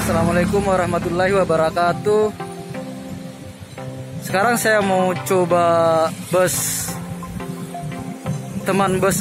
Assalamualaikum warahmatullahi wabarakatuh. Sekarang saya mau coba bus teman bus.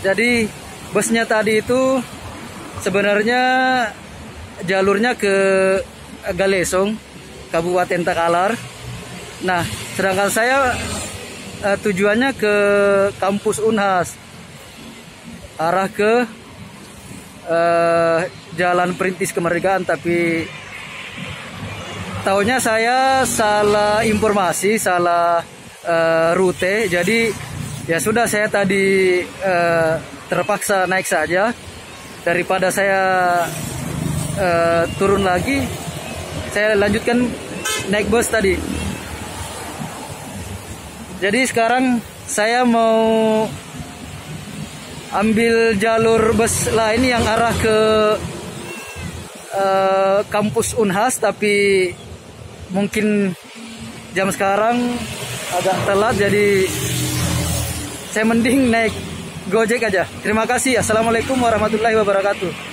Jadi busnya tadi itu sebenarnya jalurnya ke Galesong, Kabupaten Takalar. Nah, sedangkan saya tujuannya ke kampus Unhas, arah ke Jalan Perintis Kemerdekaan. Tapi taunya saya salah informasi, salah rute. Jadi ya sudah, saya tadi terpaksa naik saja. Daripada saya turun lagi, saya lanjutkan naik bus tadi. Jadi sekarang saya mau ambil jalur bus lain yang arah ke kampus Unhas, tapi mungkin jam sekarang agak telat, jadi saya mending naik Gojek aja. Terima kasih. Assalamualaikum warahmatullahi wabarakatuh.